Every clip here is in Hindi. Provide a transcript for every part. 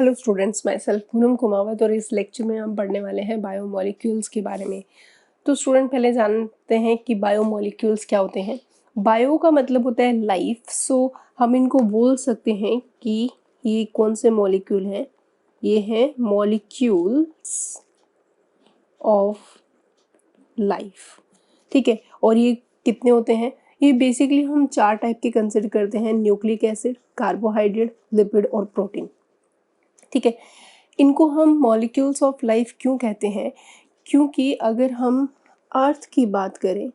Hello students, my self Poonam Kumawat और इस लेक्चर में हम पढ़ने वाले हैं बायोमोलिक्यूल्स के बारे में। तो स्टूडेंट पहले जानते हैं कि बायोमोलिक्यूल्स क्या होते हैं। बायो का मतलब होता है लाइफ, सो हम इनको बोल सकते हैं कि ये कौन से मॉलिक्यूल हैं। ये हैं मॉलिक्यूल्स ऑफ लाइफ, ठीक है। और ये कितने होते हैं? ये बेसिकली हम 4 टाइप के कंसिडर करते हैं: न्यूक्लिक एसिड, कार्बोहाइड्रेट, लिपिड और प्रोटीन, ठीक है। इनको हम मॉलिक्यूल्स ऑफ लाइफ क्यों कहते हैं? क्योंकि अगर हम अर्थ की बात करें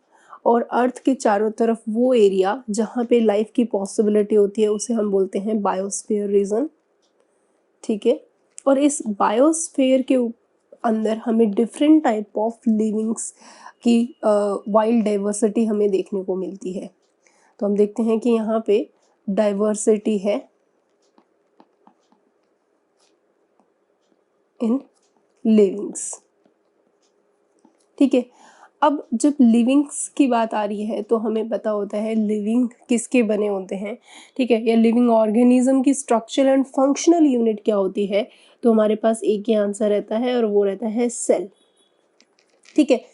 और अर्थ के चारों तरफ वो एरिया जहाँ पे लाइफ की पॉसिबिलिटी होती है उसे हम बोलते हैं बायोस्फीयर रीजन, ठीक है। और इस बायोस्फीयर के अंदर हमें डिफरेंट टाइप ऑफ लिविंग्स की वाइल्ड डाइवर्सिटी हमें देखने को मिलती है। तो हम देखते हैं कि यहाँ पे डाइवर्सिटी है इन लिविंग्स, ठीक है। अब जब लिविंग्स की बात आ रही है तो हमें पता होता है लिविंग किसके बने होते हैं, ठीक है, या लिविंग ऑर्गेनिज्म की स्ट्रक्चरल एंड फंक्शनल यूनिट क्या होती है। तो हमारे पास एक ही आंसर रहता है और वो रहता है सेल, ठीक है।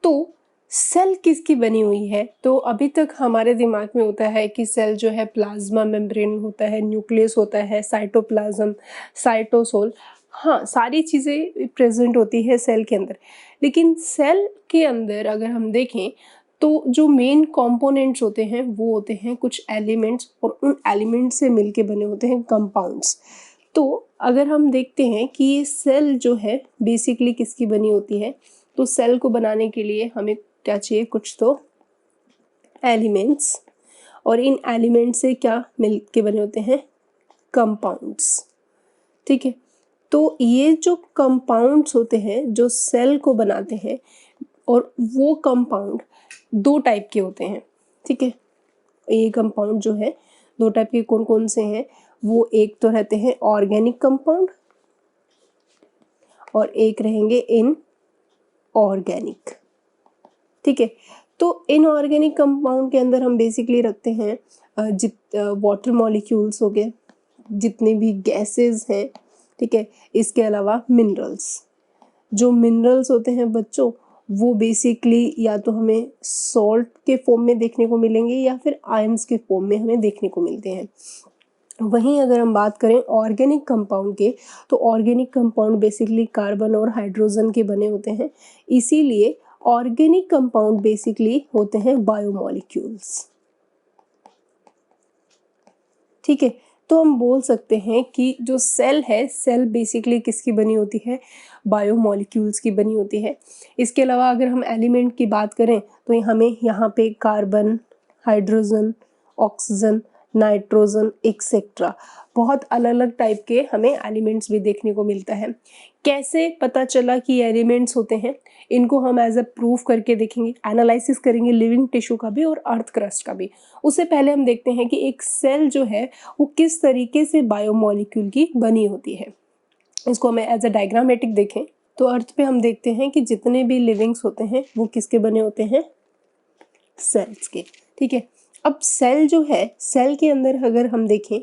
तो सेल किसकी बनी हुई है? तो अभी तक हमारे दिमाग में होता है कि सेल जो है प्लाज्मा मेम्ब्रेन होता है, न्यूक्लियस होता है, साइटोप्लाज्म, साइटोसोल, हाँ सारी चीज़ें प्रेजेंट होती है सेल के अंदर। लेकिन सेल के अंदर अगर हम देखें तो जो मेन कंपोनेंट्स होते हैं वो होते हैं कुछ एलिमेंट्स, और उन एलिमेंट्स से मिलके बने होते हैं कंपाउंड्स। तो अगर हम देखते हैं कि ये सेल जो है बेसिकली किसकी बनी होती है, तो सेल को बनाने के लिए हमें क्या चाहिए? कुछ तो एलिमेंट्स, और इन एलिमेंट्स से क्या मिल के बने होते हैं? कंपाउंड्स, ठीक है। तो ये जो कंपाउंड्स होते हैं जो सेल को बनाते हैं, और वो कंपाउंड 2 टाइप के होते हैं, ठीक है। ये कंपाउंड जो है 2 टाइप के कौन कौन से हैं? वो एक तो रहते हैं ऑर्गेनिक कंपाउंड और एक रहेंगे इनऑर्गेनिक, ठीक है। तो इनऑर्गेनिक कंपाउंड के अंदर हम बेसिकली रखते हैं वाटर मॉलिक्यूल्स हो गए, जितने भी गैसेस हैं, ठीक है। इसके अलावा मिनरल्स, जो मिनरल्स होते हैं बच्चों वो बेसिकली या तो हमें सॉल्ट के फॉर्म में देखने को मिलेंगे या फिर आयंस के फॉर्म में हमें देखने को मिलते हैं। वहीं अगर हम बात करें ऑर्गेनिक कंपाउंड के, तो ऑर्गेनिक कंपाउंड बेसिकली कार्बन और हाइड्रोजन के बने होते हैं, इसीलिए ऑर्गेनिक कंपाउंड बेसिकली होते हैं बायोमॉलिक्यूल्स, ठीक है। तो हम बोल सकते हैं कि जो सेल है, सेल बेसिकली किसकी बनी होती है? बायोमॉलिक्यूल्स की बनी होती है। इसके अलावा अगर हम एलिमेंट की बात करें तो हमें यहाँ पे carbon, hydrogen, oxygen, nitrogen etcetera बहुत अलग अलग टाइप के हमें एलिमेंट्स भी देखने को मिलता है। कैसे पता चला कि एलिमेंट्स होते हैं? इनको हम एज अ प्रूफ करके देखेंगे, एनालिसिस करेंगे लिविंग टिश्यू का भी और अर्थ क्रस्ट का भी। उससे पहले हम देखते हैं कि एक सेल जो है वो किस तरीके से बायोमॉलिक्यूल की बनी होती है। इसको हमें एज अ डायग्रामेटिक देखें तो अर्थ पे हम देखते हैं कि जितने भी लिविंग्स होते हैं वो किसके बने होते हैं? सेल्स के, ठीक है। अब सेल जो है, सेल के अंदर अगर हम देखें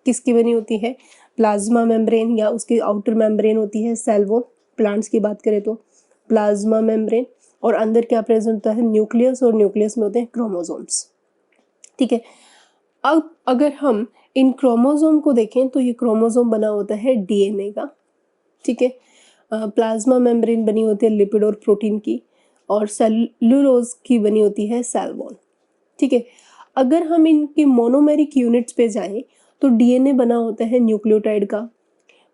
किसकी बनी होती है? प्लाज्मा मेम्ब्रेन या उसकी आउटर मेम्ब्रेन होती है सेल वॉल। प्लांट्स की बात करें तो प्लाज्मा मेम्ब्रेन, और अंदर क्या प्रेजेंट होता है? न्यूक्लियस, और न्यूक्लियस में होते हैं क्रोमोसोम्स, ठीक है। अब अगर हम इन क्रोमोसोम को देखें तो ये क्रोमोसोम बना होता है डीएनए का, ठीक है। प्लाज्मा मेम्ब्रेन बनी होती है लिपिड और प्रोटीन की, और सेलुलोज की बनी होती है सेल वॉल, ठीक है। अगर हम इनके मोनोमेरिक यूनिट्स पे जाएं तो डीएनए बना होता है न्यूक्लियोटाइड का,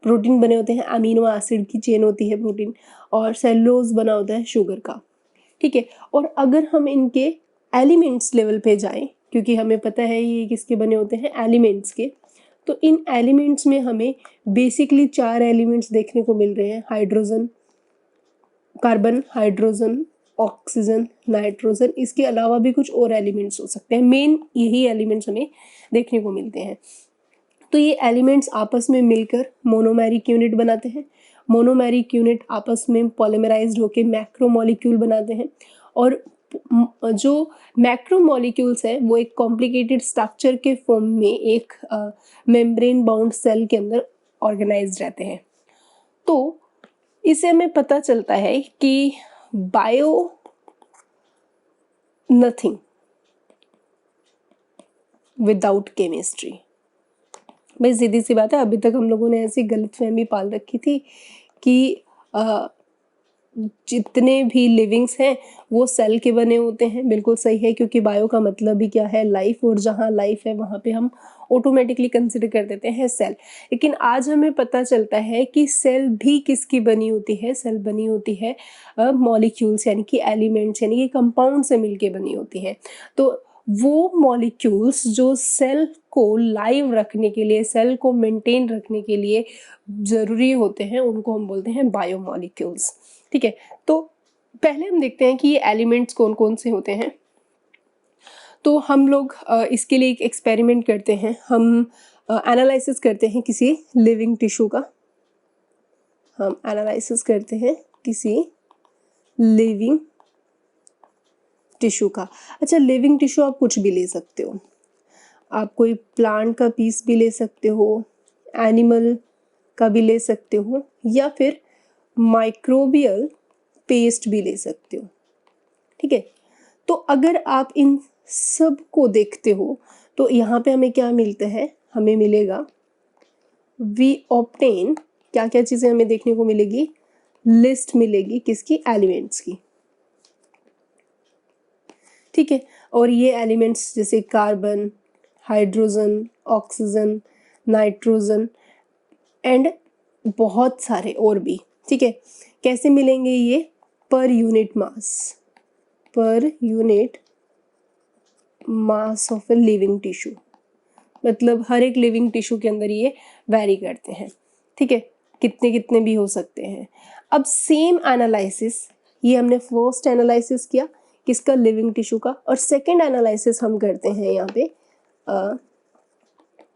प्रोटीन बने होते हैं अमीनो एसिड की चेन होती है प्रोटीन, और सेलुलोज बना होता है शुगर का, ठीक है। और अगर हम इनके एलिमेंट्स लेवल पे जाएं, क्योंकि हमें पता है ये किसके बने होते हैं? एलिमेंट्स के, तो इन एलिमेंट्स में हमें बेसिकली 4 एलिमेंट्स देखने को मिल रहे हैं: hydrogen, carbon, hydrogen, oxygen, nitrogen. इसके अलावा भी कुछ और एलिमेंट्स हो सकते हैं, मेन यही एलिमेंट्स हमें देखने को मिलते हैं। तो ये एलिमेंट्स आपस में मिलकर मोनोमेरिक यूनिट बनाते हैं। मोनोमेरिक यूनिट आपस में पॉलीमराइज्ड होकर मैक्रोमोलिक्यूल बनाते हैं, और जो मैक्रोमोलिक्यूल्स है वो एक कॉम्प्लिकेटेड स्ट्रक्चर के फॉर्म में एक मेम्ब्रेन बाउंड सेल के अंदर ऑर्गेनाइज्ड रहते हैं। तो इससे हमें पता चलता है कि बायो नथिंग विदाउट केमिस्ट्री। भाई सीधी सी बात है, अभी तक हम लोगों ने ऐसी गलतफहमी पाल रखी थी कि जितने भी लिविंग्स हैं वो सेल के बने होते हैं। बिल्कुल सही है, क्योंकि बायो का मतलब भी क्या है, लाइफ, और जहाँ लाइफ है वहाँ पे हम ऑटोमेटिकली कंसिडर कर देते हैं सेल। लेकिन आज हमें पता चलता है कि सेल भी किसकी बनी होती है, सेल बनी होती है मॉलिक्यूल्स यानी कि एलिमेंट्स यानी कि कंपाउंड से मिलके बनी होती है। तो वो मॉलिक्यूल्स जो सेल को लाइव रखने के लिए, सेल को मेंटेन रखने के लिए ज़रूरी होते हैं, उनको हम बोलते हैं बायोमॉलिक्यूल्स। ठीक है, तो पहले हम देखते हैं कि ये एलिमेंट्स कौन कौन से होते हैं। तो हम लोग इसके लिए एक एक्सपेरिमेंट करते हैं। हम एनालिसिस करते हैं किसी लिविंग टिश्यू का। हम एनालिसिस करते हैं किसी लिविंग टिश्यू का। अच्छा, लिविंग टिश्यू आप कुछ भी ले सकते हो, आप कोई प्लांट का पीस भी ले सकते हो, एनिमल का भी ले सकते हो, या फिर माइक्रोबियल पेस्ट भी ले सकते हो। ठीक है, तो अगर आप इन सब को देखते हो तो यहाँ पे हमें क्या मिलता है, हमें मिलेगा वी ऑब्टेन, क्या क्या चीज़ें हमें देखने को मिलेगी, लिस्ट मिलेगी किसकी, एलिमेंट्स की। ठीक है, और ये एलिमेंट्स जैसे carbon, hydrogen, oxygen, nitrogen and बहुत सारे और भी। ठीक है, कैसे मिलेंगे ये, per unit mass, per unit mass of a living tissue, मतलब हर एक लिविंग टिश्यू के अंदर ये वैरी करते हैं। ठीक है, कितने कितने भी हो सकते हैं। अब सेम एनालिसिस, ये हमने फर्स्ट एनालिसिस किया किसका, लिविंग टिश्यू का, और सेकंड एनालिसिस हम करते हैं यहाँ पे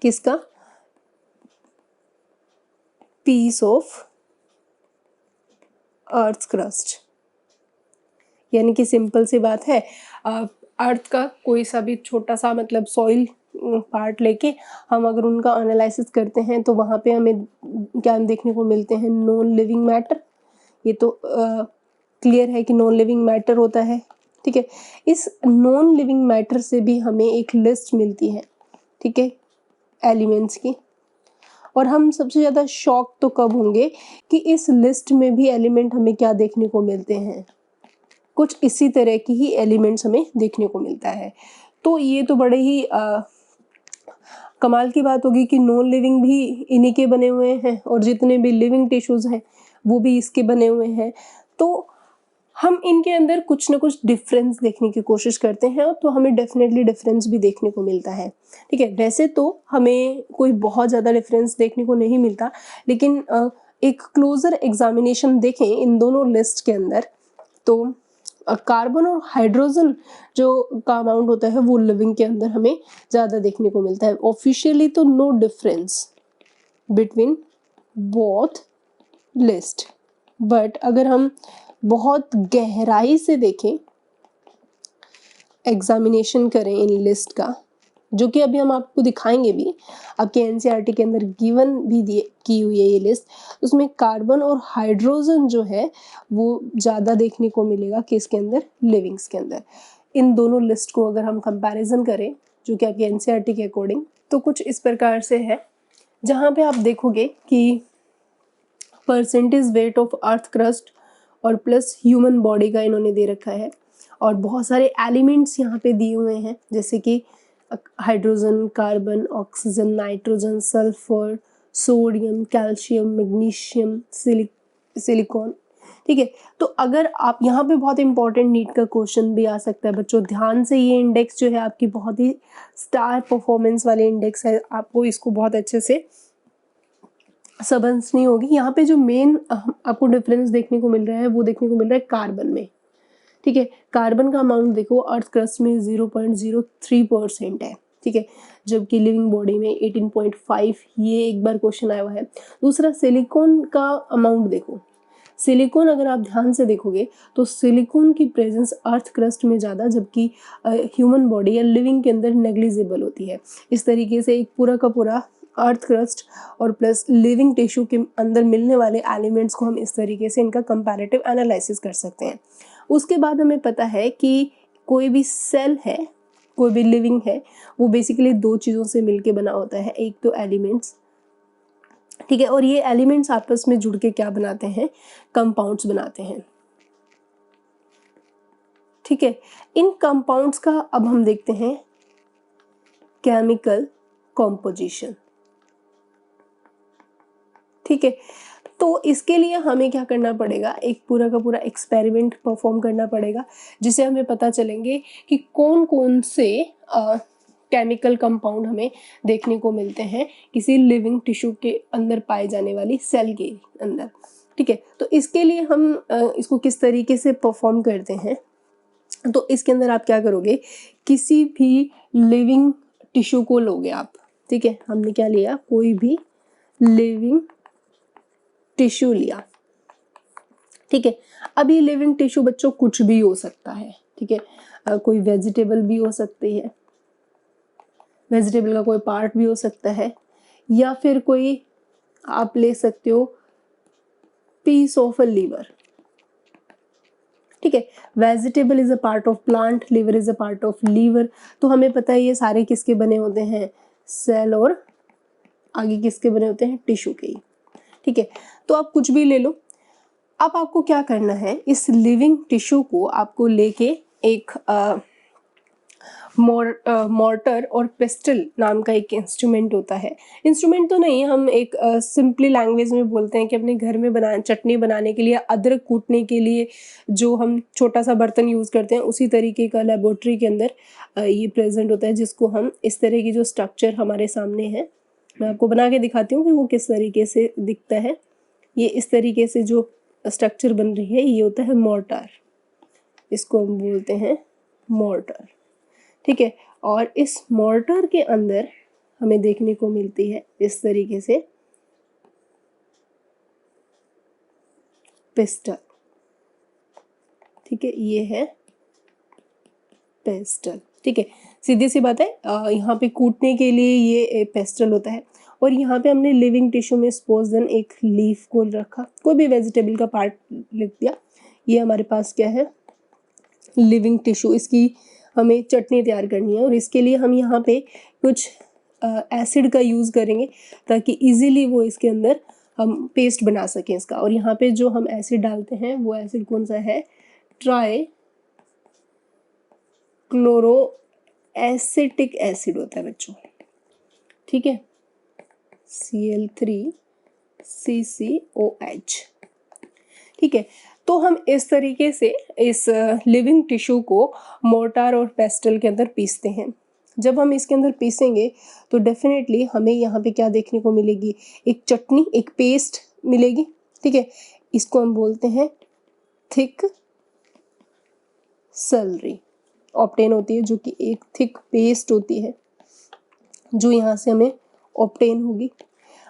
किसका, पीस ऑफ अर्थ क्रस्ट। यानी कि सिंपल सी बात है, अर्थ का कोई सा भी छोटा सा मतलब सॉइल पार्ट लेके हम अगर उनका एनालिसिस करते हैं तो वहाँ पे हमें क्या देखने को मिलते हैं, नॉन लिविंग मैटर। ये तो क्लियर है कि नॉन लिविंग मैटर होता है। ठीक है, इस नॉन लिविंग मैटर से भी हमें एक लिस्ट मिलती है, ठीक है, एलिमेंट्स की। और हम सबसे ज़्यादा शॉक तो कब होंगे कि इस लिस्ट में भी एलिमेंट हमें क्या देखने को मिलते हैं, कुछ इसी तरह की ही एलिमेंट्स हमें देखने को मिलता है। तो ये तो बड़े ही कमाल की बात होगी कि नॉन लिविंग भी इन्हीं के बने हुए हैं और जितने भी लिविंग टिश्यूज हैं वो भी इसके बने हुए हैं। तो हम इनके अंदर कुछ ना कुछ डिफरेंस देखने की कोशिश करते हैं, तो हमें डेफिनेटली डिफरेंस भी देखने को मिलता है। ठीक है, वैसे तो हमें कोई बहुत ज़्यादा डिफरेंस देखने को नहीं मिलता, लेकिन एक क्लोजर एग्जामिनेशन देखें इन दोनों लिस्ट के अंदर तो कार्बन और हाइड्रोजन जो का अमाउंट होता है वो लिविंग के अंदर हमें ज़्यादा देखने को मिलता है। ऑफिशियली तो no difference between both list, but अगर हम बहुत गहराई से देखें, एग्जामिनेशन करें इन लिस्ट का, जो कि अभी हम आपको दिखाएंगे भी, आपके एनसीईआरटी के अंदर गिवन भी की हुई है ये लिस्ट, उसमें कार्बन और हाइड्रोजन जो है वो ज़्यादा देखने को मिलेगा किसके अंदर, लिविंग्स के अंदर। इन दोनों लिस्ट को अगर हम कंपैरिजन करें जो कि आपके एनसीईआरटी के अकॉर्डिंग, तो कुछ इस प्रकार से है, जहाँ पे आप देखोगे कि percentage weight of earth crust और प्लस ह्यूमन बॉडी का इन्होंने दे रखा है, और बहुत सारे एलिमेंट्स यहाँ पे दिए हुए हैं जैसे कि hydrogen, carbon, oxygen, nitrogen, sulphur, sodium, calcium, magnesium, silicon. ठीक है, तो अगर आप यहाँ पे बहुत इंपॉर्टेंट नीट का क्वेश्चन भी आ सकता है बच्चों, ध्यान से, ये इंडेक्स जो है आपकी बहुत ही स्टार परफॉर्मेंस वाले इंडेक्स है, आपको इसको बहुत अच्छे से समझनी होगी। यहाँ पे जो मेन आपको डिफरेंस देखने को मिल रहा है वो देखने को मिल रहा है कार्बन में। ठीक है, कार्बन का अमाउंट देखो अर्थ क्रस्ट में 0.03% है। ठीक है, जबकि लिविंग बॉडी में 18.5, ये एक बार क्वेश्चन आया हुआ है। दूसरा सिलिकॉन का अमाउंट देखो, सिलिकॉन अगर आप ध्यान से देखोगे तो सिलिकॉन की प्रेजेंस अर्थ क्रस्ट में ज़्यादा, जबकि ह्यूमन बॉडी या लिविंग के अंदर नेग्लिजिबल होती है। इस तरीके से एक पूरा का पूरा अर्थ क्रस्ट और प्लस लिविंग टिश्यू के अंदर मिलने वाले एलिमेंट्स को हम इस तरीके से इनका कंपैरेटिव एनालिसिस कर सकते हैं। उसके बाद हमें पता है कि कोई भी सेल है, कोई भी लिविंग है, वो बेसिकली दो चीज़ों से मिलके बना होता है, एक तो एलिमेंट्स, ठीक है, और ये एलिमेंट्स आपस में जुड़ के क्या बनाते हैं, कंपाउंड्स बनाते हैं, ठीक है। इन कंपाउंड्स का अब हम देखते हैं केमिकल कॉम्पोजिशन, ठीक है। तो इसके लिए हमें क्या करना पड़ेगा, एक पूरा का पूरा एक्सपेरिमेंट परफॉर्म करना पड़ेगा, जिससे हमें पता चलेंगे कि कौन कौन से केमिकल कंपाउंड हमें देखने को मिलते हैं किसी लिविंग टिश्यू के अंदर पाए जाने वाली सेल के अंदर, ठीक है। तो इसके लिए हम इसको किस तरीके से परफॉर्म करते हैं, तो इसके अंदर आप क्या करोगे, किसी भी लिविंग टिश्यू को लोगे आप, ठीक है। हमने क्या लिया, कोई भी लिविंग टिश्यू लिया, ठीक है। अब ये लिविंग टिश्यू बच्चों कुछ भी हो सकता है, ठीक है। कोई वेजिटेबल भी हो सकती है, वेजिटेबल का कोई पार्ट भी हो सकता है, या फिर कोई आप ले सकते हो पीस ऑफ अ लीवर, ठीक है। Vegetable is a part of plant, liver is a part of liver. तो हमें पता है ये सारे किसके बने होते हैं, सेल, और आगे किसके बने होते हैं, टिश्यू के ही, ठीक है। तो आप कुछ भी ले लो। अब आपको क्या करना है, इस लिविंग टिश्यू को आपको लेके एक मॉर्टर और पेस्टल नाम का एक इंस्ट्रूमेंट होता है, इंस्ट्रूमेंट तो नहीं, हम एक सिंपली लैंग्वेज में बोलते हैं कि अपने घर में चटनी बनाने के लिए, अदरक कूटने के लिए जो हम छोटा सा बर्तन यूज़ करते हैं, उसी तरीके का लेबोरेटरी के अंदर ये प्रेजेंट होता है, जिसको हम इस तरह की जो स्ट्रक्चर हमारे सामने है, मैं आपको बना के दिखाती हूँ कि वो किस तरीके से दिखता है। ये इस तरीके से जो स्ट्रक्चर बन रही है, ये होता है मोर्टार, इसको हम बोलते हैं मोर्टार, ठीक है। और इस मोर्टार के अंदर हमें देखने को मिलती है इस तरीके से पेस्टल, ठीक है, ये है पेस्टल, ठीक है। सीधी सी बात है, यहाँ पे कूटने के लिए ये पेस्टल होता है, और यहाँ पे हमने लिविंग टिश्यू में सपोज देन एक लीफ को रखा, कोई भी वेजिटेबल का पार्ट लिख दिया, ये हमारे पास क्या है, लिविंग टिश्यू। इसकी हमें चटनी तैयार करनी है, और इसके लिए हम यहाँ पे कुछ एसिड का यूज़ करेंगे ताकि इजीली वो इसके अंदर हम पेस्ट बना सकें इसका। और यहाँ पे जो हम एसिड डालते हैं वो एसिड कौन सा है, ट्राई क्लोरो एसिटिक एसिड होता है बच्चों, ठीक है, Cl3CCOH, ठीक है। तो हम इस तरीके से इस लिविंग टिश्यू को मोर्टार और पेस्टल के अंदर पीसते हैं। जब हम इसके अंदर पीसेंगे तो डेफिनेटली हमें यहाँ पे क्या देखने को मिलेगी, एक चटनी, एक पेस्ट मिलेगी, ठीक है। इसको हम बोलते हैं थिक सेलरी ऑब्टेन होती है, जो कि एक थिक पेस्ट होती है जो यहाँ से हमें ऑब्टेन होगी।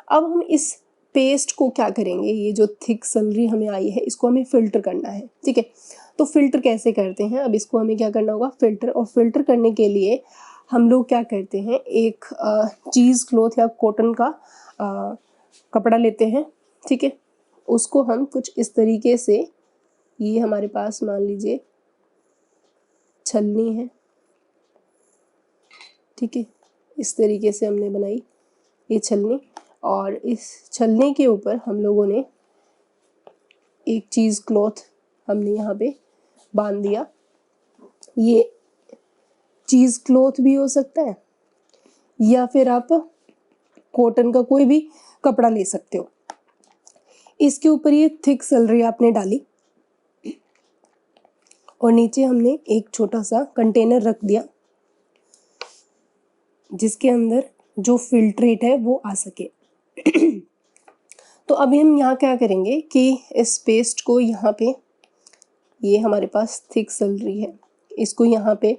अब हम इस पेस्ट को क्या करेंगे, ये जो थिक सेलरी हमें आई है इसको हमें फिल्टर करना है, ठीक है। तो फिल्टर कैसे करते हैं, अब इसको हमें क्या करना होगा, फिल्टर। और फिल्टर करने के लिए हम लोग क्या करते हैं, एक चीज़ क्लॉथ या कॉटन का कपड़ा लेते हैं, ठीक है। उसको हम कुछ इस तरीके से, ये हमारे पास मान लीजिए छलनी है, ठीक है, इस तरीके से हमने बनाई ये छलनी, और इस छलनी के ऊपर हम लोगों ने एक चीज़ क्लॉथ हमने यहाँ पे बांध दिया। ये चीज़ क्लॉथ भी हो सकता है, या फिर आप कॉटन का कोई भी कपड़ा ले सकते हो। इसके ऊपर ये थिक सेलरी आपने डाली, और नीचे हमने एक छोटा सा कंटेनर रख दिया जिसके अंदर जो फिल्ट्रेट है वो आ सके। तो अभी हम यहाँ क्या करेंगे कि इस पेस्ट को यहाँ पे, ये हमारे पास थिक सेलरी है, इसको यहाँ पे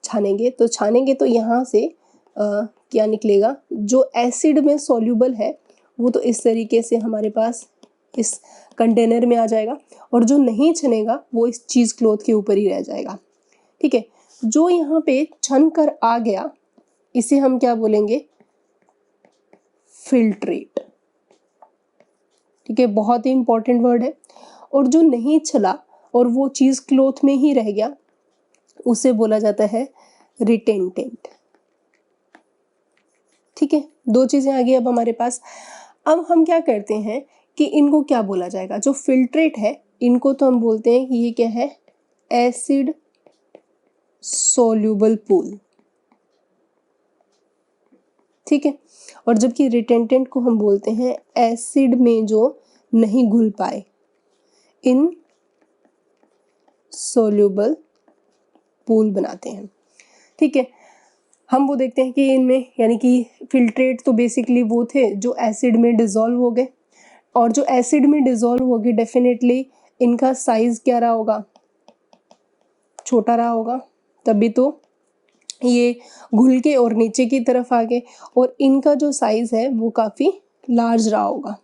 छानेंगे। तो छानेंगे तो यहाँ से क्या निकलेगा, जो एसिड में सॉल्यूबल है वो तो इस तरीके से हमारे पास इस कंटेनर में आ जाएगा, और जो नहीं छनेगा वो इस चीज़ क्लॉथ के ऊपर ही रह जाएगा, ठीक है। जो यहाँ पे छन कर आ गया इसे हम क्या बोलेंगे, फिल्ट्रेट। ठीक है, बहुत ही इंपॉर्टेंट वर्ड है। और जो नहीं चला और वो चीज क्लोथ में ही रह गया उसे बोला जाता है रिटेंटेंट। ठीक है, दो चीजें आ गई अब हमारे पास। अब हम क्या करते हैं कि इनको क्या बोला जाएगा, जो फिल्ट्रेट है इनको तो हम बोलते हैं कि ये क्या है, एसिड सोल्यूबल पूल। ठीक है, और जबकि रिटेंटेंट को हम बोलते हैं एसिड में जो नहीं घुल पाए, इन सोल्यूबल पूल बनाते हैं। ठीक है, हम वो देखते हैं कि इनमें यानी कि फिल्ट्रेट तो बेसिकली वो थे जो एसिड में डिसॉल्व हो गए, और जो एसिड में डिसॉल्व हो गए डेफिनेटली इनका साइज क्या रहा होगा, छोटा रहा होगा, तभी तो ये घुल के और नीचे की तरफ आ गए, और इनका जो साइज है वो काफी लार्ज रहा होगा।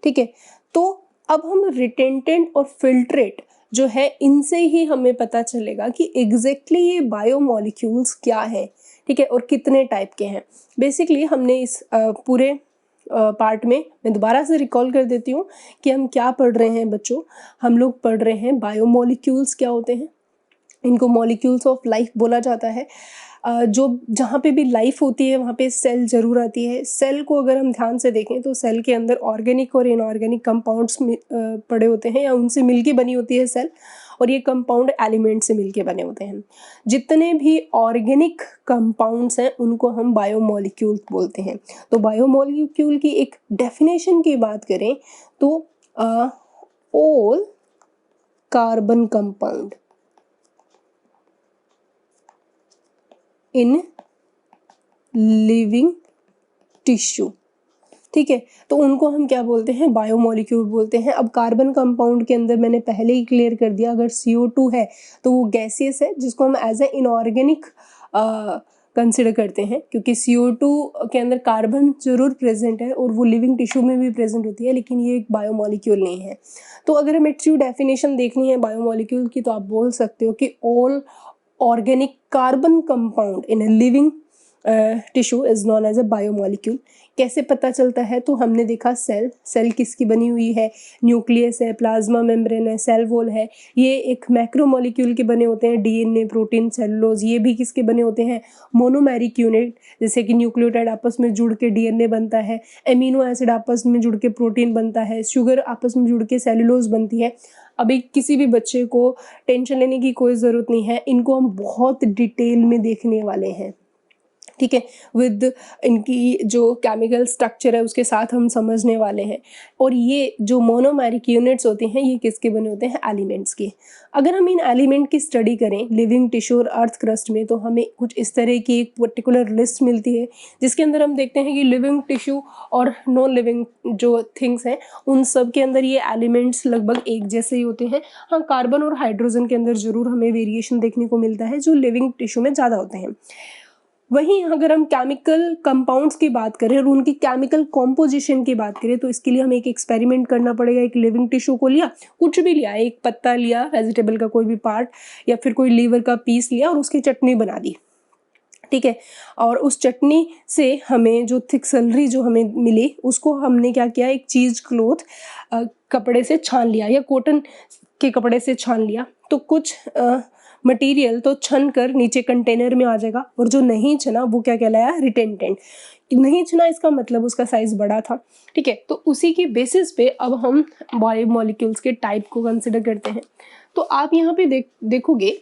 ठीक है, तो अब हम रिटेंटेंट और फिल्ट्रेट जो है इनसे ही हमें पता चलेगा कि एग्जैक्टली ये बायोमॉलिक्यूल्स क्या है। ठीक है, और कितने टाइप के हैं। बेसिकली हमने इस पूरे पार्ट में, मैं दोबारा से रिकॉल कर देती हूँ कि हम क्या पढ़ रहे हैं बच्चों। हम लोग पढ़ रहे हैं बायोमॉलिक्यूल्स क्या होते हैं, इनको मॉलिक्यूल्स ऑफ लाइफ बोला जाता है। जो जहाँ पे भी लाइफ होती है वहाँ पे सेल जरूर आती है। सेल को अगर हम ध्यान से देखें तो सेल के अंदर ऑर्गेनिक और इनऑर्गेनिक कंपाउंड्स पड़े होते हैं या उनसे मिलके बनी होती है सेल, और ये कंपाउंड एलिमेंट से मिलके बने होते हैं। जितने भी ऑर्गेनिक कंपाउंड्स हैं उनको हम बायोमॉलिक्यूल बोलते हैं। तो बायोमॉलिक्यूल की एक डेफिनेशन की बात करें तो all carbon compound in living tissue. ठीक है, तो उनको हम क्या बोलते हैं, बायोमॉलिक्यूल बोलते हैं। अब कार्बन कंपाउंड के अंदर मैंने पहले ही क्लियर कर दिया, अगर CO2 है तो वो गैसियस है जिसको हम एज ए इनऑर्गेनिक कंसिडर करते हैं, क्योंकि CO2 के अंदर कार्बन जरूर प्रेजेंट है और वो लिविंग टिश्यू में भी प्रेजेंट होती है, लेकिन ये एक बायोमॉलिक्यूल नहीं है। तो अगर हमें ट्रू डेफिनेशन देखनी है बायोमॉलिक्यूल की तो आप बोल सकते हो कि all organic carbon compound in a living tissue is known as a biomolecule। कैसे पता चलता है, तो हमने देखा सेल किसकी बनी हुई है, न्यूक्लियस है, प्लाज्मा मेम्ब्रेन है, सेल वॉल है, ये एक मैक्रोमोलिक्यूल के बने होते हैं। DNA, प्रोटीन, सेलुलोज, ये भी किसके बने होते हैं, मोनोमेरिक यूनिट, जैसे कि न्यूक्लियोटाइड आपस में जुड़ के DNA बनता है, एमिनो एसिड आपस में जुड़ के प्रोटीन बनता है, शुगर आपस में जुड़ के सेलुलोज बनती है। अभी किसी भी बच्चे को टेंशन लेने की कोई ज़रूरत नहीं है, इनको हम बहुत डिटेल में देखने वाले हैं। ठीक है, विद इनकी जो केमिकल स्ट्रक्चर है उसके साथ हम समझने वाले हैं। और ये जो मोनोमेरिक यूनिट्स होती हैं ये किसके बने होते हैं, एलिमेंट्स के। अगर हम इन एलिमेंट की स्टडी करें लिविंग टिश्यू और अर्थ क्रस्ट में तो हमें कुछ इस तरह की एक पर्टिकुलर लिस्ट मिलती है, जिसके अंदर हम देखते हैं कि लिविंग टिश्यू और नॉन लिविंग जो थिंग्स हैं उन सब के अंदर ये एलिमेंट्स लगभग एक जैसे ही होते हैं। हाँ, कार्बन और हाइड्रोजन के अंदर जरूर हमें वेरिएशन देखने को मिलता है जो लिविंग टिश्यू में ज़्यादा होते हैं। वहीं अगर हम केमिकल कंपाउंड्स की बात करें और उनकी केमिकल कॉम्पोजिशन की बात करें तो इसके लिए हमें एक एक्सपेरिमेंट करना पड़ेगा। एक लिविंग टिश्यू को लिया, कुछ भी लिया, एक पत्ता लिया, वेजिटेबल का कोई भी पार्ट या फिर कोई लीवर का पीस लिया और उसकी चटनी बना दी। ठीक है, और उस चटनी से हमें जो थिक सैलरी जो हमें मिली उसको हमने क्या किया, एक चीज क्लॉथ कपड़े से छान लिया या कॉटन के कपड़े से छान लिया, तो कुछ मटेरियल तो छन कर नीचे कंटेनर में आ जाएगा, और जो नहीं छना वो क्या कहलाया, रिटेंटेंट। नहीं छना इसका मतलब उसका साइज बड़ा था। ठीक है, तो उसी की बेसिस पे अब हम बायोमॉलिक्यूल्स के टाइप को कंसिडर करते हैं। तो आप यहाँ पे देखोगे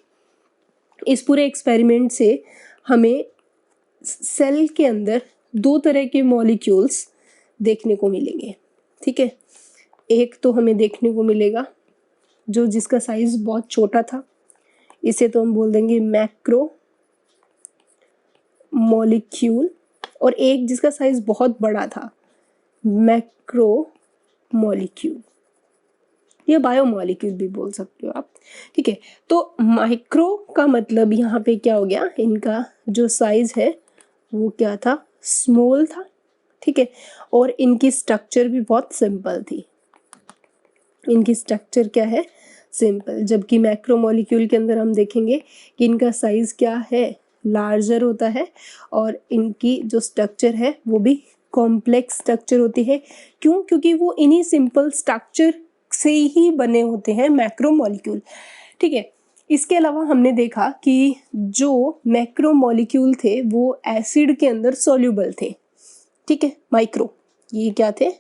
इस पूरे एक्सपेरिमेंट से हमें सेल के अंदर दो तरह के मॉलिक्यूल्स देखने को मिलेंगे। ठीक है, एक तो हमें देखने को मिलेगा जो जिसका साइज बहुत छोटा था, इसे तो हम बोल देंगे मैक्रो मॉलिक्यूल, और एक जिसका साइज बहुत बड़ा था, मैक्रो मॉलिक्यूल या बायोमॉलिक्यूल भी बोल सकते हो आप। ठीक है, तो माइक्रो का मतलब यहाँ पे क्या हो गया, इनका जो साइज है वो क्या था, स्मॉल था। ठीक है, और इनकी स्ट्रक्चर भी बहुत सिंपल थी। इनकी स्ट्रक्चर क्या है, सिंपल। जबकि मैक्रोमोलिक्यूल के अंदर हम देखेंगे कि इनका साइज क्या है, लार्जर होता है, और इनकी जो स्ट्रक्चर है वो भी कॉम्प्लेक्स स्ट्रक्चर होती है। क्यों? क्योंकि वो इन्हीं सिंपल स्ट्रक्चर से ही बने होते हैं मैक्रोमोलिक्यूल। ठीक है, इसके अलावा हमने देखा कि जो मैक्रोमोलिक्यूल थे वो एसिड के अंदर सॉल्युबल थे। ठीक है, माइक्रो ये क्या थे?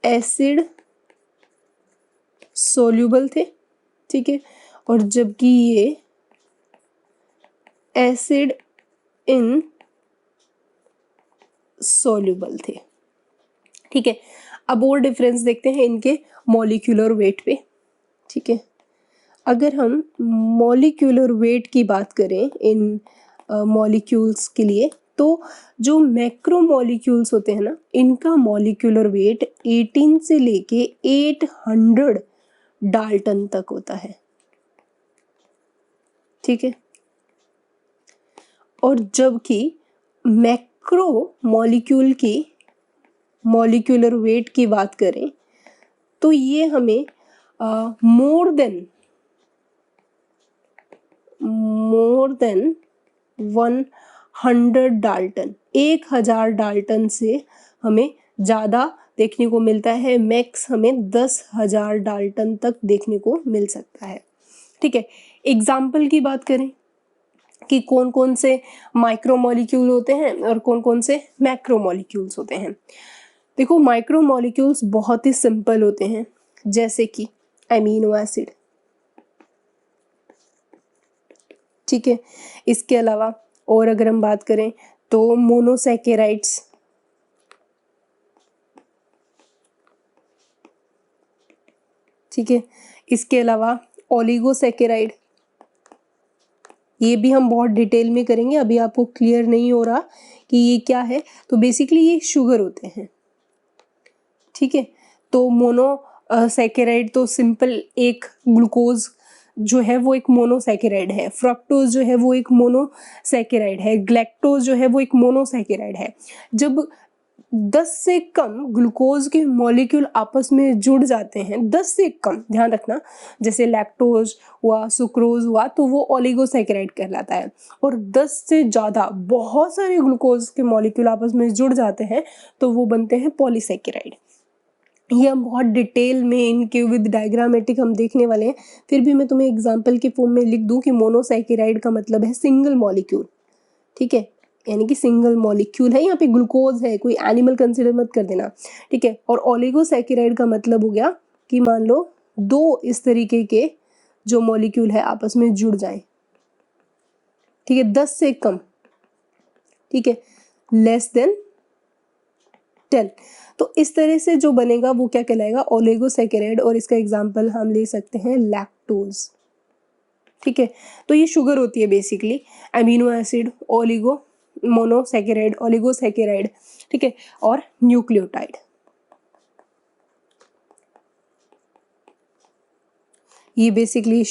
एसिड सॉल्युबल थे। ठीक है, और जबकि ये एसिड इन सॉल्युबल थे। ठीक है, अब और डिफरेंस देखते हैं इनके मॉलिक्यूलर वेट पे। ठीक है, अगर हम मॉलिक्यूलर वेट की बात करें इन मॉलिक्यूल्स के लिए, तो जो मैक्रोमोलिक्यूल्स होते हैं ना, इनका मॉलिक्यूलर वेट 18 से लेके 800 डाल्टन तक होता है। ठीक है, और जबकि मैक्रो मॉलिक्यूल की मॉलिक्यूलर वेट की बात करें तो ये हमें मोर देन 100 डाल्टन, 1000 डाल्टन से हमें ज़्यादा देखने को मिलता है। मैक्स हमें 10,000 डाल्टन तक देखने को मिल सकता है। ठीक है, एग्जाम्पल की बात करें कि कौन कौन से माइक्रोमोलिक्यूल होते हैं और कौन कौन से मैक्रोमोलिक्यूल्स होते हैं। देखो, माइक्रोमोलिक्यूल्स बहुत ही सिंपल होते हैं, जैसे कि एमिनो एसिड। ठीक है, इसके अलावा और अगर हम बात करें तो मोनोसैकेराइड्स। ठीक है, इसके अलावा ओलिगोसैकेराइड, ये भी हम बहुत डिटेल में करेंगे, अभी आपको क्लियर नहीं हो रहा कि ये क्या है। तो बेसिकली ये शुगर होते हैं। ठीक है, तो मोनोसैकेराइड तो सिंपल एक ग्लूकोज जो है वो एक मोनोसैकेराइड है, फ्रक्टोज जो है वो एक मोनोसैकेराइड है, ग्लैक्टोज जो है वो एक मोनोसैकेराइड है। जब 10 से कम ग्लूकोज के मॉलिक्यूल आपस में जुड़ जाते हैं, 10 से कम, ध्यान रखना, जैसे लैक्टोज हुआ, सुक्रोज हुआ, तो वो ओलिगोसैकेराइड कहलाता है। और 10 से ज़्यादा बहुत सारे ग्लूकोज के मॉलिक्यूल आपस में जुड़ जाते हैं तो वो बनते हैं पॉलीसैकेराइड। ये हम बहुत डिटेल में इनके विद डायग्रामेटिक हम देखने वाले हैं। फिर भी मैं तुम्हें एग्जाम्पल के फॉर्म में लिख दूं कि मोनोसैकेराइड का मतलब है सिंगल मॉलिक्यूल। ठीक है, यानी कि सिंगल मॉलिक्यूल है, यहाँ पे ग्लूकोज है, कोई एनिमल कंसिडर मत कर देना। ठीक है, और ओलिगोसैकेराइड का मतलब हो गया कि मान लो दो इस तरीके के जो मॉलिक्यूल है आपस में जुड़ जाएं। ठीक है, 10 से कम। ठीक है, लेस देन 10। तो इस तरह से जो बनेगा वो क्या कहलाएगा? ओलिगोसैकेराइड। और इसका एग्जांपल हम ले सकते हैं लैक्टोज। ठीक है, तो ये शुगर होती है basically. Amino acid, monosaccharide, oligosaccharide. ठीक है, और न्यूक्लियोटाइड। ये बेसिकली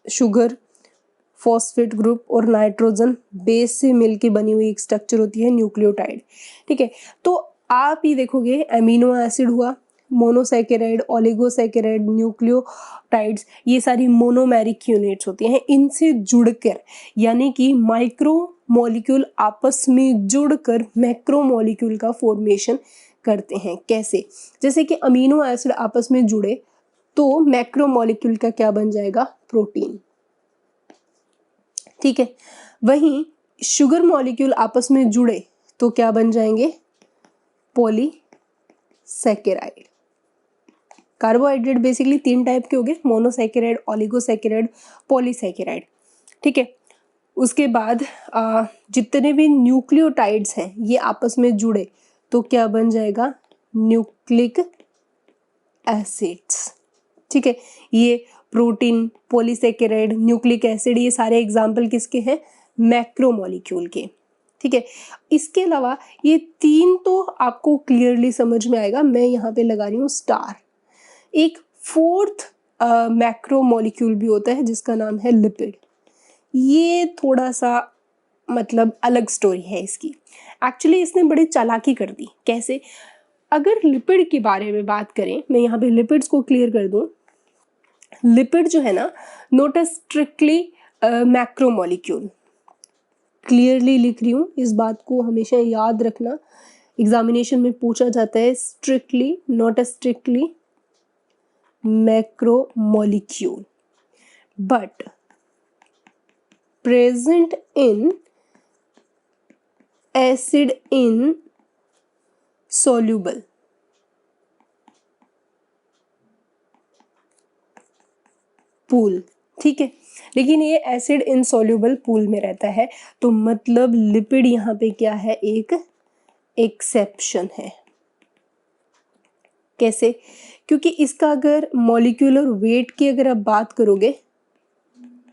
शुगर, फॉस्फेट ग्रुप और नाइट्रोजन बेस से मिलके बनी हुई एक स्ट्रक्चर होती है न्यूक्लियोटाइड। ठीक है, तो आप ये देखोगे अमीनो एसिड हुआ, मोनोसैकेराइड, ओलिगोसैकेराइड, न्यूक्लियोटाइड्स, ये सारी मोनोमेरिक यूनिट्स होती हैं। इनसे जुड़कर, यानी कि माइक्रो मॉलिक्यूल आपस में जुड़कर मैक्रो मॉलिक्यूल का फॉर्मेशन करते हैं। कैसे? जैसे कि अमीनो एसिड आपस में जुड़े तो मैक्रो मॉलिक्यूल का क्या बन जाएगा? प्रोटीन। ठीक है, वहीं शुगर मॉलिक्यूल आपस में जुड़े तो क्या बन जाएंगे? पॉलीसैकेराइड। कार्बोहाइड्रेट बेसिकली 3 टाइप के हो गए, मोनोसैकेराइड, ओलिगोसैकेराइड, पॉलीसैकेराइड। ठीक है, उसके बाद जितने भी न्यूक्लियोटाइड्स हैं ये आपस में जुड़े तो क्या बन जाएगा? Nucleic acids. ठीक है, ये प्रोटीन, पॉलीसैकेराइड, न्यूक्लिक एसिड, ये सारे एग्जाम्पल किसके हैं? मैक्रोमोलिक्यूल के। ठीक है, इसके अलावा ये 3 तो आपको क्लियरली समझ में आएगा, मैं यहाँ पे लगा रही हूँ स्टार। एक 4th मैक्रोमोलिक्यूल भी होता है जिसका नाम है लिपिड। ये थोड़ा सा मतलब अलग स्टोरी है इसकी। एक्चुअली इसने बड़ी चालाकी कर दी। कैसे? अगर लिपिड के बारे में बात करें, मैं यहाँ पे लिपिड्स को क्लियर कर दूं। लिपिड जो है ना, not a strictly macromolecule. Clearly लिख रही हूँ, इस बात को हमेशा याद रखना। एग्जामिनेशन में पूछा जाता है strictly, not a strictly macromolecule, but present in acid insoluble pool. ठीक है, लेकिन ये एसिड इनसॉल्युबल पूल में रहता है, तो मतलब लिपिड यहाँ पे क्या है, एक एक्सेप्शन है। कैसे? क्योंकि इसका अगर मॉलिक्यूलर वेट की अगर आप बात करोगे,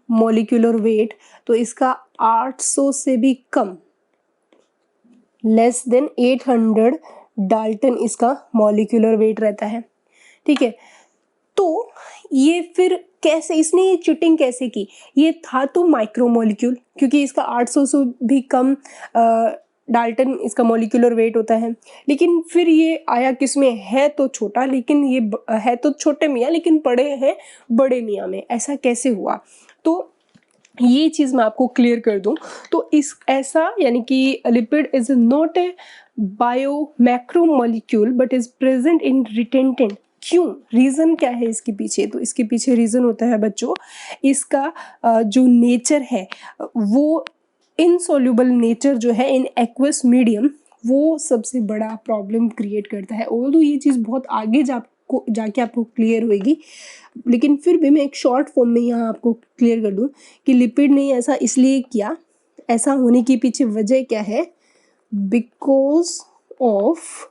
मॉलिक्यूलर वेट, तो इसका 800 से भी कम, लेस देन 800 डाल्टन इसका मॉलिक्यूलर वेट रहता है। ठीक है, तो ये फिर कैसे, इसने ये चिटिंग कैसे की? ये था तो माइक्रोमोलिक्यूल, क्योंकि इसका 800 से भी कम डाल्टन इसका मॉलिक्यूलर वेट होता है, लेकिन फिर ये आया किसमें, है तो छोटा, लेकिन ये है तो छोटे मियाँ लेकिन पड़े हैं बड़े मियाँ में। ऐसा कैसे हुआ? तो ये चीज़ मैं आपको क्लियर कर दूं, तो इस ऐसा यानी कि lipid is not a bio macromolecule but is present in retentate. क्यों? रीज़न क्या है इसके पीछे? तो इसके पीछे रीज़न होता है बच्चों, इसका जो नेचर है वो इनसॉल्युबल नेचर जो है इन एक्वस मीडियम, वो सबसे बड़ा प्रॉब्लम क्रिएट करता है। ऑल्दो ये चीज़ बहुत आगे जाके आपको क्लियर होएगी, लेकिन फिर भी मैं एक शॉर्ट फॉर्म में यहाँ आपको क्लियर कर दूँ कि लिपिड ने ऐसा इसलिए किया, ऐसा होने के पीछे वजह क्या है, because of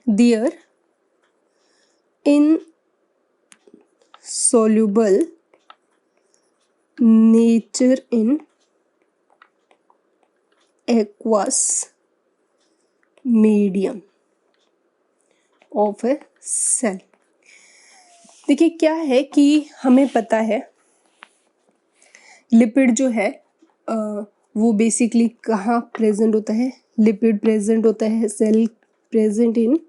their insoluble nature in aqueous medium of a cell। देखिए क्या है कि हमें पता है लिपिड जो है वो बेसिकली कहाँ प्रेजेंट होता है? लिपिड प्रेजेंट होता है cell, present in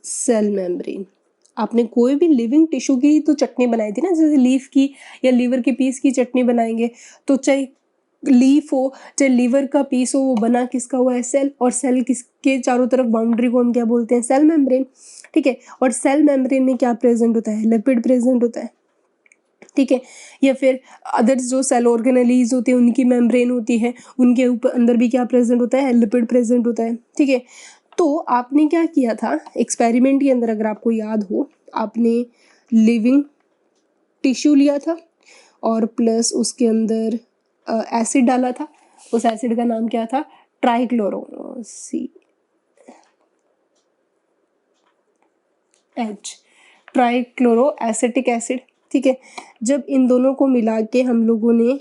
cell membrane. आपने कोई भी लिविंग टिश्यू की तो चटनी बनाई थी ना, जैसे लीफ की या लीवर के पीस की चटनी बनाएंगे, तो चाहे लीफ हो चाहे लीवर का पीस हो, वो बना किसका हुआ है? सेल। और सेल किसके चारों तरफ बाउंड्री को हम क्या बोलते हैं? Cell membrane. ठीक है, और सेल मेम्ब्रेन में क्या प्रेजेंट होता है? लिपिड प्रेजेंट होता है। ठीक है, या फिर अदर्स जो सेल ऑर्गेनेलीज होते हैं उनकी मेम्ब्रेन होती है, उनके ऊपर अंदर भी क्या प्रेजेंट होता है? लिपिड प्रेजेंट होता है। ठीक है, तो आपने क्या किया था एक्सपेरिमेंट के अंदर, अगर आपको याद हो, आपने लिविंग टिश्यू लिया था और प्लस उसके अंदर एसिड डाला था। उस एसिड का नाम क्या था? Trichloro acetic acid. ठीक है, जब इन दोनों को मिला के हम लोगों ने